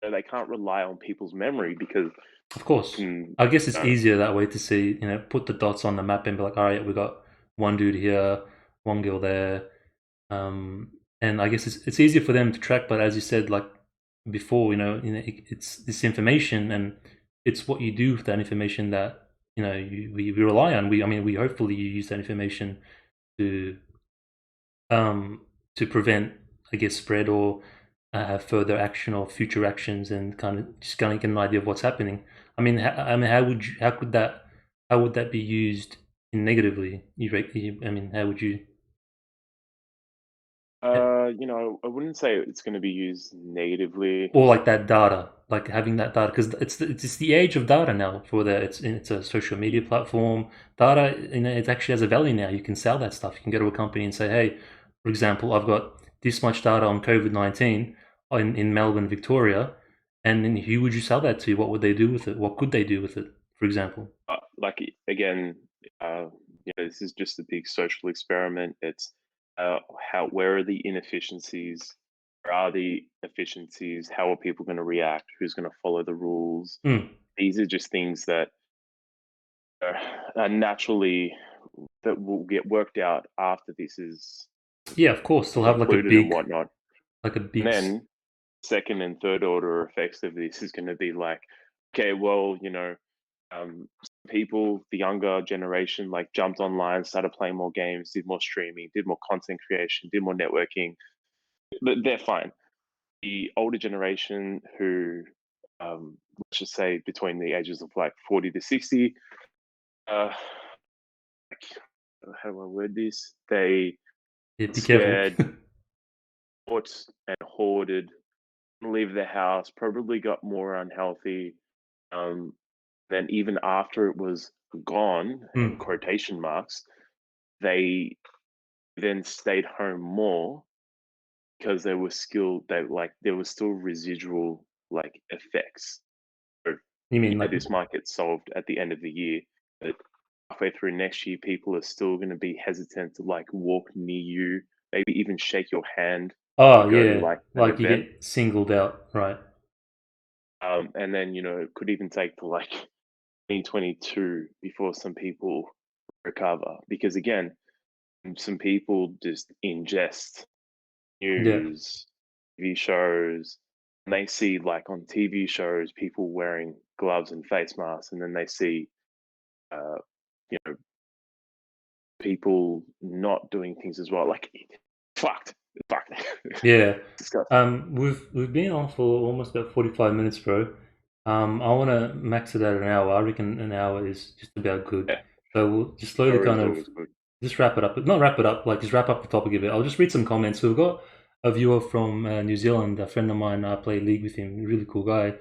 they can't rely on people's memory because of course. can I guess it's know, easier that way to see, put the dots on the map and be like, all right, we got one dude here, one girl there. And I guess it's easier for them to track, but as you said, like before, it's this information and it's what you do with that information that we rely on. I mean, we hopefully you use that information to um to prevent, I guess, spread or have further action or future actions, and kind of get an idea of what's happening. I mean, how would that be used negatively? I mean, how would you? I wouldn't say it's going to be used negatively. Or like that data, like having that data, because it's the age of data now. For the it's a social media platform. Data, it actually has a value now. You can sell that stuff. You can go to a company and say, hey, for example, I've got this much data on COVID-19 in Melbourne, Victoria, and then who would you sell that to? What would they do with it? What could they do with it? For example. Like again, uh, this is just a big social experiment. It's how where are the inefficiencies? Where are the efficiencies? How are people going to react? Who's going to follow the rules? Mm. These are just things that are naturally that will get worked out after this is Yeah, of course. They'll have concluded and whatnot. like a And big. then second and third order effects of this is going to be like, okay, well, people, the younger generation, like jumped online, started playing more games, did more streaming, did more content creation, did more networking. They're fine. The older generation who, let's just say between the ages of like 40 to 60, uh, how do I word this? They Yeah, be careful. scared, bought and hoarded, leave their house, probably got more unhealthy. Um, then even after it was gone, in Mm. quotation marks, they then stayed home more because there was still residual like effects. So You mean yeah, like? this might get solved at the end of the year, but halfway through next year, people are still going to be hesitant to like walk near you, maybe even shake your hand when you Oh go to yeah, like an like you event. get singled out, right? And then it could even take to like 2022 before some people recover because again, some people just ingest Yeah. news, TV shows. and they see like on TV shows people wearing gloves and face masks, and then they see uh, you know people not doing things as well. Like fucked, fucked. Yeah. Disgusting. We've been on for almost about 45 minutes, bro. I want to max it at an hour. I reckon an hour is just about good. Yeah, So we'll just slowly sure kind is of always good. just wrap it up. Not wrap it up, like just wrap up the topic of it. I'll just read some comments. So we've got a viewer from New Zealand, a friend of mine. I play League with him, really cool guy.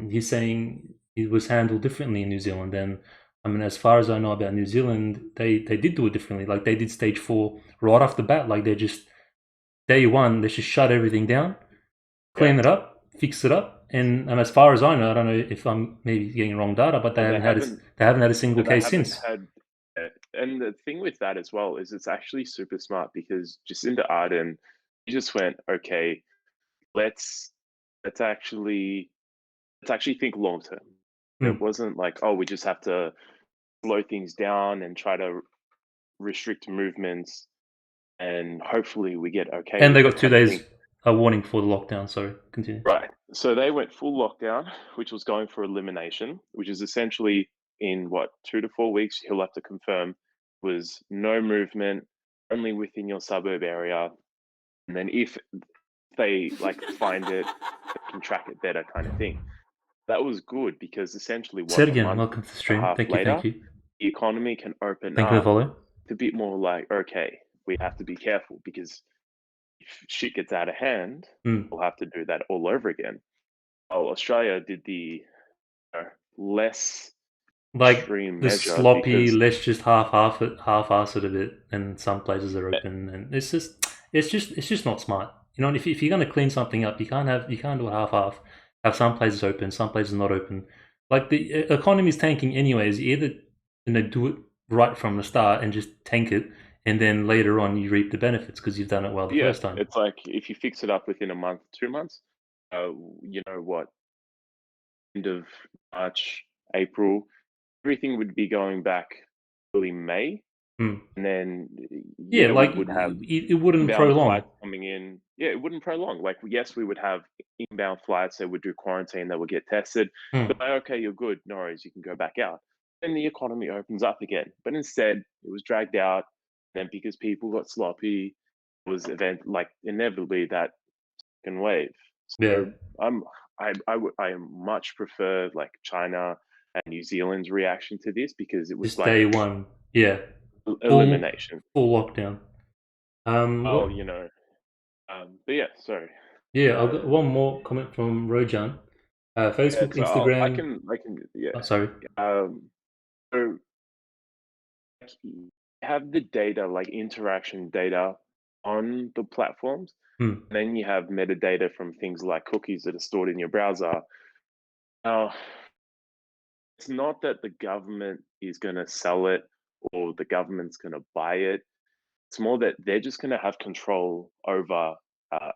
He's saying it was handled differently in New Zealand. And I mean, as far as I know about New Zealand, they did do it differently. Like they did stage 4 right off the bat. Like they just day one, they just shut everything down, Yeah. clean it up, fix it up, and as far as I know, I don't know if I'm maybe getting wrong data, but Oh, they haven't. they haven't had a single They case haven't since. had. And the thing with that as well is it's actually super smart because Jacinda Ardern, he just went, okay, let's let's actually let's actually think long term. It Hmm. wasn't like, oh, we just have to slow things down and try to restrict movements and hopefully we get okay And they with got it two kind of days thing. a warning for the lockdown. Sorry, continue. Right. So they went full lockdown, which was going for elimination, which is essentially in what 2 to 4 weeks he'll have to confirm was no movement, only within your suburb area, and then if they like find it, they can track it better, kind of thing. That was good because essentially, Say what it a again. month Welcome to the and a stream. half Thank you. Thank later, you. the economy can open Thank you for the up. follow. It's a bit more like okay, we have to be careful because if shit gets out of hand, Hmm. we'll have to do that all over again. Oh, Australia did the less Like extreme the measure sloppy, because let's just half-ass it a bit, and some places are open, and it's just not smart. You know, if you're gonna clean something up, you can't do it half-half. Have some places open, some places not open. Like the economy is tanking anyways. You either do it right from the start and just tank it, and then later on you reap the benefits because you've done it well the yeah, first time. it's like if you fix it up within a month, 2 months, uh, you know what, end of March, April, everything would be going back early May, Hmm. and then Yeah, yeah, we like would have it wouldn't inbound prolong. flights coming in. Yeah, it wouldn't prolong. Like, yes, we would have inbound flights. They would do quarantine. They would get tested. Hmm. But like, okay, you're good. No worries. You can go back out. Then the economy opens up again. But instead, it was dragged out. Then because people got sloppy, it was event like inevitably that second wave. Yeah, So I much prefer like China and New Zealand's reaction to this because it was just like day one. Yeah, full elimination. full lockdown. Oh, What? but yeah, sorry. Yeah, I've Uh, got one more comment from Rojan. Yeah, Facebook, so I Instagram. can, yeah. Oh, sorry. Um, so like, you have the data, like interaction data on the platforms, Hmm. and then you have metadata from things like cookies that are stored in your browser. Now, it's not that the government is going to sell it or the government's going to buy it. It's more that they're just going to have control over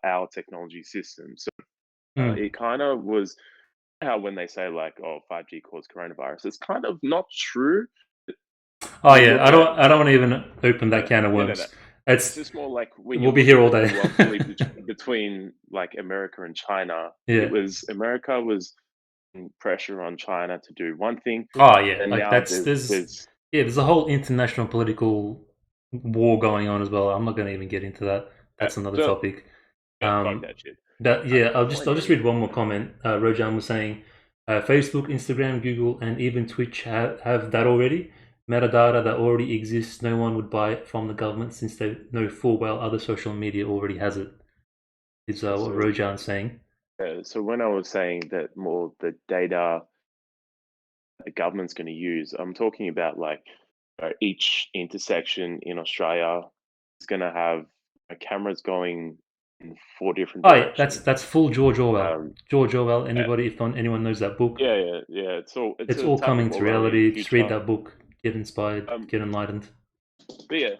our technology system. So Hmm. it kind of was how when they say like, "Oh, 5G caused coronavirus," it's kind of not true. Oh You yeah, look at I don't want to even open no, that can of no, no, no. worms. It's It's just more like when you we'll be look here at all it day. locally between like America and China. It Yeah. was America was putting pressure on China to do one thing, Oh yeah, and like now that's there's there's yeah, there's a whole international political war going on as well. I'm not going to even get into that. That's another so topic. fuck Um, that shit. but yeah, The I'll point just read is, one more comment. Rojan was saying, Facebook, Instagram, Google, and even Twitch have that already. Metadata that already exists. No one would buy it from the government since they know full well other social media already has it. Is what so Rojan's saying. so when I was saying that more the data the government's going to use, I'm talking about like each intersection in Australia is going to have cameras going in 4 different Oh yeah, directions. that's full George Orwell. Um, George Orwell. uh, Anybody, if not anyone knows that book, yeah. It's it's a all type of coming to Orwellian reality. Just read future. that book, get inspired, Um, get enlightened. but yeah,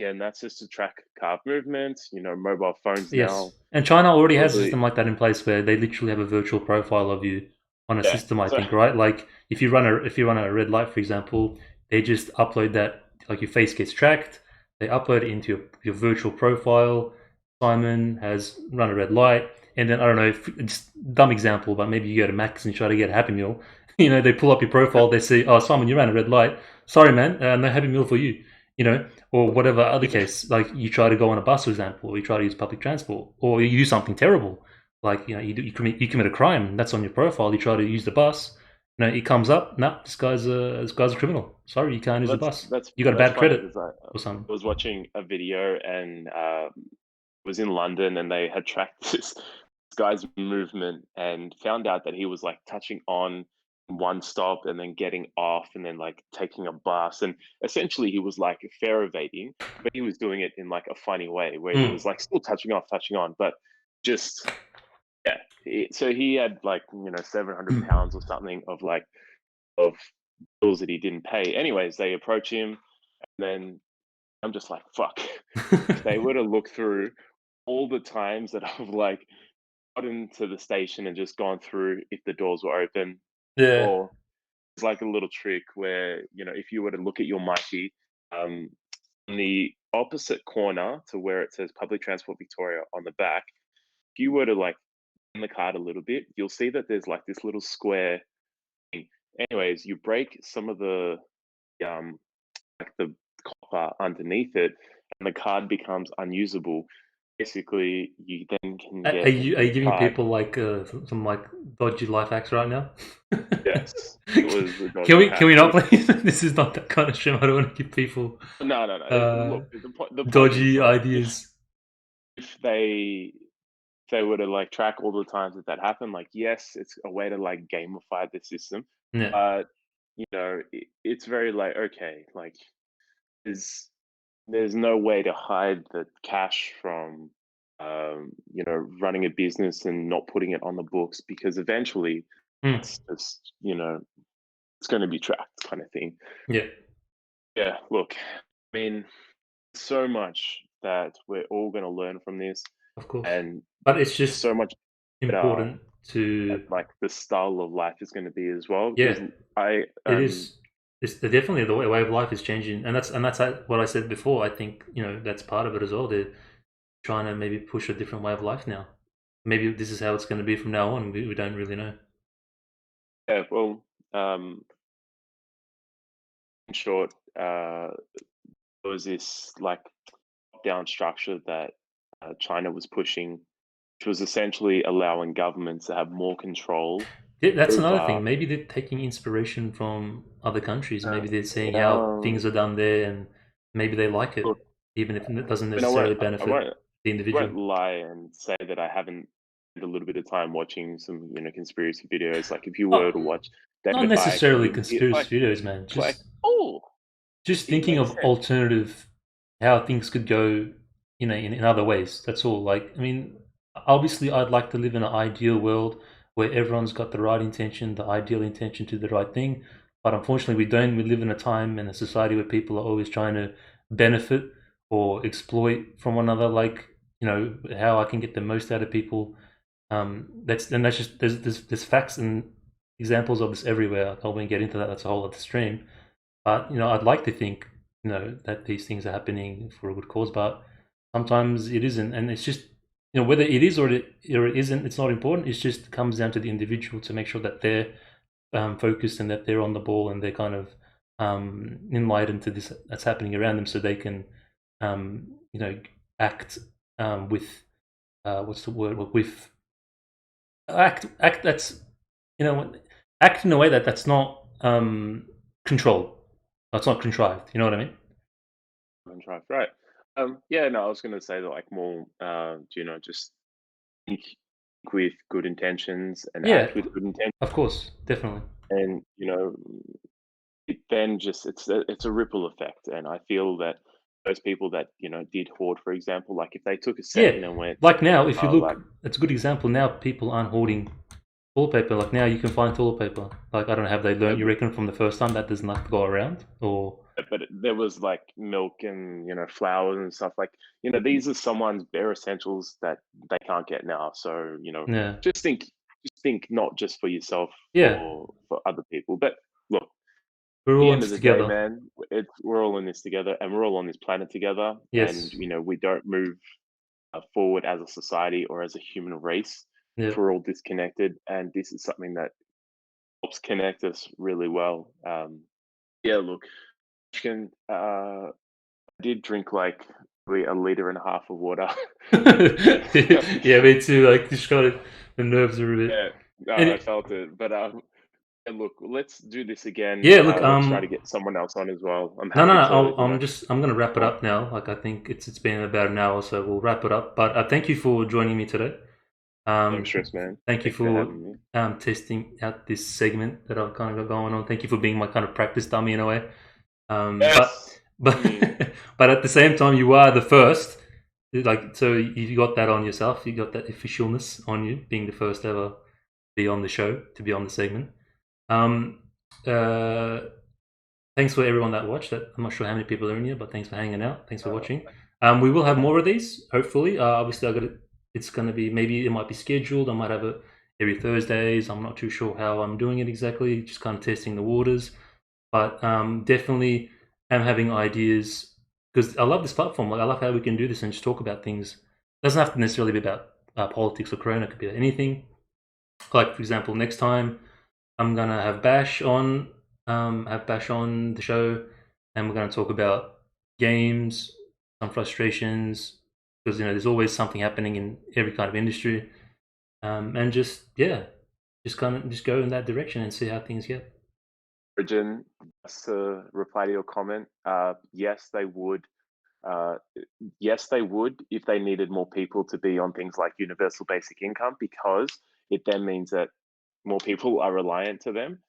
and that's just to track car movements. Mobile phones Yes, now. and China already has a Probably, system like that in place where they literally have a virtual profile of you on a yeah. system. I So think, right? Like if you run a red light, for example, they just upload that. Like your face gets tracked. They upload it into your virtual profile. Simon has run a red light, and then I don't know, if it's dumb example, but maybe you go to Max and try to get a Happy Meal. They pull up your profile, they say, "Oh, Simon, you ran a red light. Sorry, man, no Happy Meal for you." Or whatever other case, like you try to go on a bus, for example, or you try to use public transport, or you do something terrible, like you commit a crime, that's on your profile. You try to use the bus, it comes up, nah, this guy's a criminal. Sorry, you can't use the That's bus. that's You got a that's bad funny credit because I or something. was watching a video and was in London and they had tracked this guy's movement and found out that he was like touching on one stop and then getting off and then like taking a bus, and essentially he was like fare evading, but he was doing it in like a funny way where he Mm. was like still touching on, but just yeah. So he had like 700 pounds or something of bills that he didn't pay. Anyways, they approach him, and then I'm just like, fuck. If they were to look through all the times that I've like gotten to the station and just gone through if the doors were open, Yeah. or it's like a little trick where if you were to look at your Mikey, um, in the opposite corner to where it says Public Transport Victoria on the back, if you were to like in the card a little bit, you'll see that there's like this little square thing. Anyways, you break some of um like the copper underneath it, and the card becomes unusable. Basically, you then can Are get a you are new you giving card. people like some like dodgy life hacks right now? Yes, it was a Can dodgy we hack. not please? This is not that kind of stream. I don't want to give people No, no, no. uh, Look, the point is dodgy like if ideas. if they if they were to like track all the times that happened, like yes, it's a way to like gamify the system, Yeah. but it's very like okay, like there's there's no way to hide the cash from running a business and not putting it on the books, because eventually Mm. that's just it's going to be tracked kind of thing. Yeah. Yeah, look, I mean, so much that we're all going to learn from this, Of course. and But it's just so much better important to like the style of life is going to be as well, yeah. because I It is. It's definitely the way of life is changing, and that's what I said before. I think that's part of it as well. They're trying to maybe push a different way of life now. Maybe this is how it's going to be from now on. We don't really know. yeah, well, in short, there was this like down structure that China was pushing, which was essentially allowing governments to have more control Yeah, that's another over. thing. Maybe they're taking inspiration from other countries. Uh, Maybe they're seeing how yeah, things are done there, and maybe they like it, look, even if it doesn't I won't, necessarily I benefit won't, the I won't individual. lie and say that I haven't spent a little bit of time watching some, conspiracy videos. Like if you were Oh, to watch not David Icke, necessarily it's like, conspiracy videos, man. it's like, Just oh, it thinking makes of sense. alternative how things could go, in other ways. That's all. Like, I mean, obviously, I'd like to live in an ideal world where everyone's got the right intention, the ideal intention to the right thing. But unfortunately, we don't. We live in a time and a society where people are always trying to benefit or exploit from one another. Like, how I can get the most out of people. That's just there's facts and examples of this everywhere. I won't get into that. That's a whole other stream. But I'd like to think that these things are happening for a good cause, but sometimes it isn't, and it's just whether it is or it isn't. It's not important. It just comes down to the individual to make sure that they're focused and that they're on the ball and they're kind of enlightened to this that's happening around them, so they can you know act with what's the word with act that's you know act in a way that's not controlled. That's not contrived. You know what I mean? Drive, right. Yeah, no, I was going to say that like more, just think with good intentions and Yeah, act with good intentions, of course, definitely. and it then just it's a ripple effect, and I feel that those people that did hoard, for example, like if they took a Yeah, second and went, like now, if you like look, it's a good example. Now people aren't hoarding toilet paper. Like now, you can find toilet paper. Like I don't know, have they uh, learned? You reckon from the first time that does not go around, or but there was like milk and flowers and stuff like these are someone's bare essentials that they can't get now. So yeah, just think, not just for yourself, yeah, for other people. But look, at we're the all in end of this the day, together. man, we're all in this together, and we're all on this planet together, and Yes, we don't move forward as a society or as a human race Yeah. if we're all disconnected. And this is something that helps connect us really well. Yeah, look, can did drink like probably a liter and a half of water. Yeah, me too. Like just got it. The nerves are a bit. Yeah, no, And I felt it. But and look, let's do this again. yeah, look. Let's try to get someone else on as well. I'm No, no, happy no. to, I'm gonna wrap it talk. up now. Like I think it's been about an hour, so we'll wrap it up. But thank you for joining me today. No Um, stress, man. thank you Thanks for for having me. testing out this segment that I've kind of got going on. Thank you for being my kind of practice dummy in a way. But Yes. but I mean, but at the same time, you are the first. Like so, you got that on yourself. You got that officialness on you, being the first ever be on the show to be on the segment. Um, uh, Thanks for everyone that watched. I'm not sure how many people are in here, but thanks for hanging out. Thanks for watching. We will have more of these, hopefully. Obviously, I got it. It's gonna be maybe it might be scheduled. I might have it every Thursdays. I'm not too sure how I'm doing it exactly. Just kind of testing the waters, but definitely am having ideas because I love this platform. Like I love how we can do this and just talk about things. It doesn't have to necessarily be about politics or Corona. It could be about anything. Like for example, next time I'm gonna have Bash on the show, and we're gonna talk about games, some frustrations, because there's always something happening in every kind of industry, and just yeah, just kind of just go in that direction and see how things get. Origin, just to reply to your comment, yes, they would. Uh, yes, they would if they needed more people to be on things like universal basic income, because it then means that more people are reliant to them,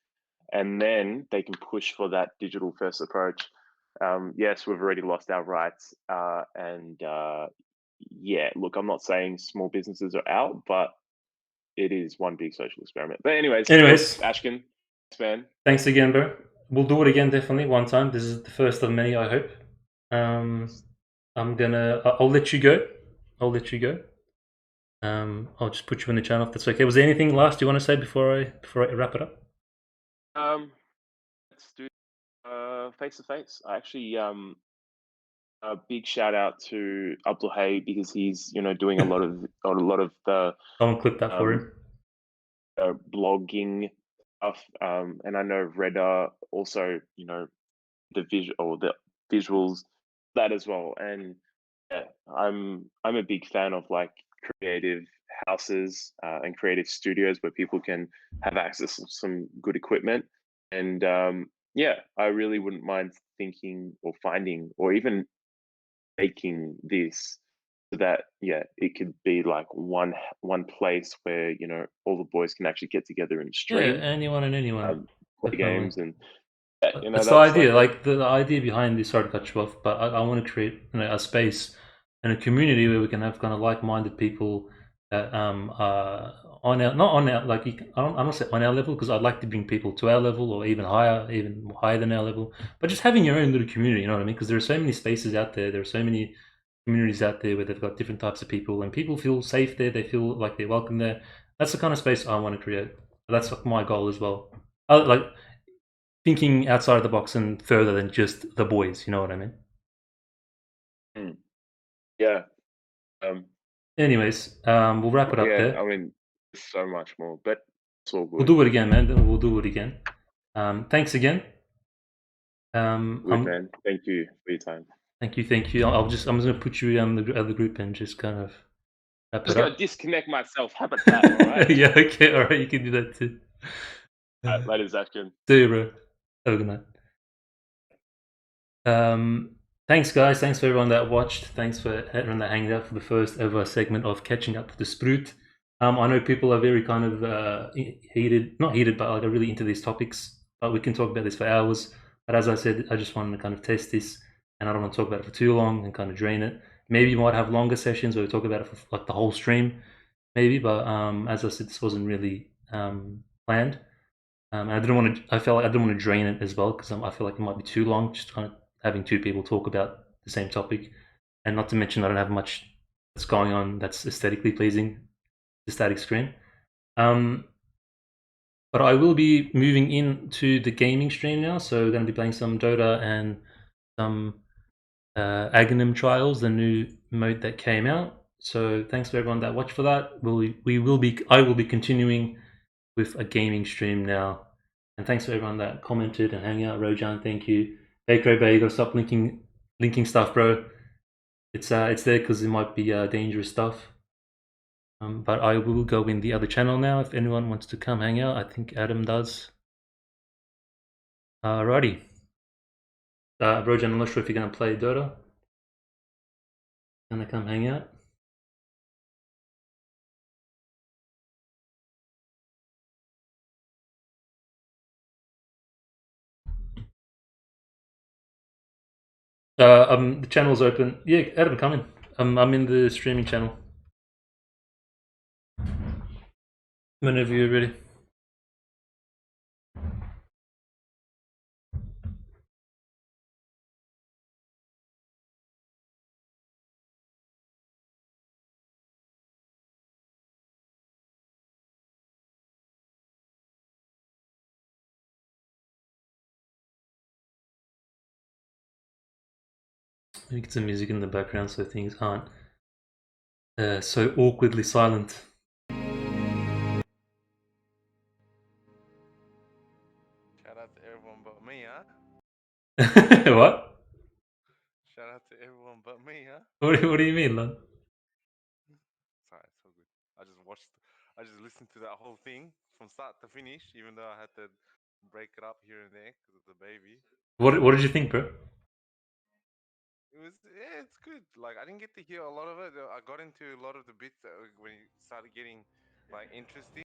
and then they can push for that digital first approach. Yes, we've already lost our rights, and yeah, look, I'm not saying small businesses are out, but it is one big social experiment. But anyways, look, Anyways, Ashkin, thanks, man. thanks again, bro. We'll do it again definitely one time. This is the first of many, I hope. Um, I'll let you go. I'll let you go. I'll just put you in the channel if that's okay. Was there anything last you want to say before I wrap it up? Let's do face to face. I actually a big shout out to Abdul Hay because he's doing a lot of the Someone clip that for um, him. blogging stuff, and I know Reda also the visual or the visuals that as well. And yeah, I'm a big fan of like creative houses and creative studios where people can have access to some good equipment. And yeah, I really wouldn't mind thinking or finding or even making this so that yeah, it could be like one place where all the boys can actually get together and Yeah, stream, anyone and anyone, play definitely. games, and yeah, That's the that's idea. like Like the idea behind this. Sorry to cut you off, but I want to create a space and a community where we can have kind of like-minded people that are on our not on our like I don't say on our level because I'd like to bring people to our level or even higher than our level. But just having your own little community, you know what I mean? Because there are so many spaces out there. There are so many communities out there where they've got different types of people, and people feel safe there. They feel like they're welcome there. That's the kind of space I want to create. That's like my goal as well. Like thinking outside of the box and further than just the boys. You know what I mean? mm, yeah. Um, Anyways, we'll wrap it up yeah, there. I mean, there's so much more, but it's all We'll good. do it again, man. We'll do it again. Thanks again. Good, man. Thank you for your time. Thank you, thank you. I'm just gonna put you on the other group and just kind of wrap it Just gonna up. disconnect myself. How about that? All right. Yeah, okay, all right. You can do that too. Later, Zachary. See you, bro. Have a good night. Thanks, guys. Thanks for everyone that watched. Thanks for everyone that hanged out for the first ever segment of catching up with the Spruut. I know people are very kind of heated, not heated, but like are really into these topics. But we can talk about this for hours. But as I said, I just wanted to kind of test this, and I don't want to talk about it for too long and kind of drain it. Maybe you might have longer sessions where we talk about it for like the whole stream, maybe. But as I said, this wasn't really planned. And I didn't want to. I felt like I didn't want to drain it as well because I feel like it might be too long. Just kind of having two people talk about the same topic, and not to mention I don't have much that's going on that's aesthetically pleasing. The static screen. Um, but I will be moving into the gaming stream now, so we're going to be playing some Dota and some Aghanim Trials, the new mode that came out. So thanks for everyone that watched for that. I will be continuing with a gaming stream now. And thanks for everyone that commented and hang out. Rojan, thank you. Baker Bay, you gotta stop linking stuff, bro. It's there because it might be dangerous stuff. But I will go in the other channel now if anyone wants to come hang out. I think Adam does. Alrighty. Rojan, I'm not sure if you're gonna play Dota. Gonna come hang out. The channel's open. Yeah, Adam, come in. I'm in the streaming channel. Whenever you're ready. Let me get some music in the background so things aren't so awkwardly silent. Shout out to everyone but me, huh? What? Shout out to everyone but me, huh? What do you mean, man? Sorry, it's so good. I just listened to that whole thing from start to finish, even though I had to break it up here and there because of the baby. What did you think, bro? Yeah, it's good. Like, I didn't get to hear a lot of it. I got into a lot of the bits when it started getting, like, interesting.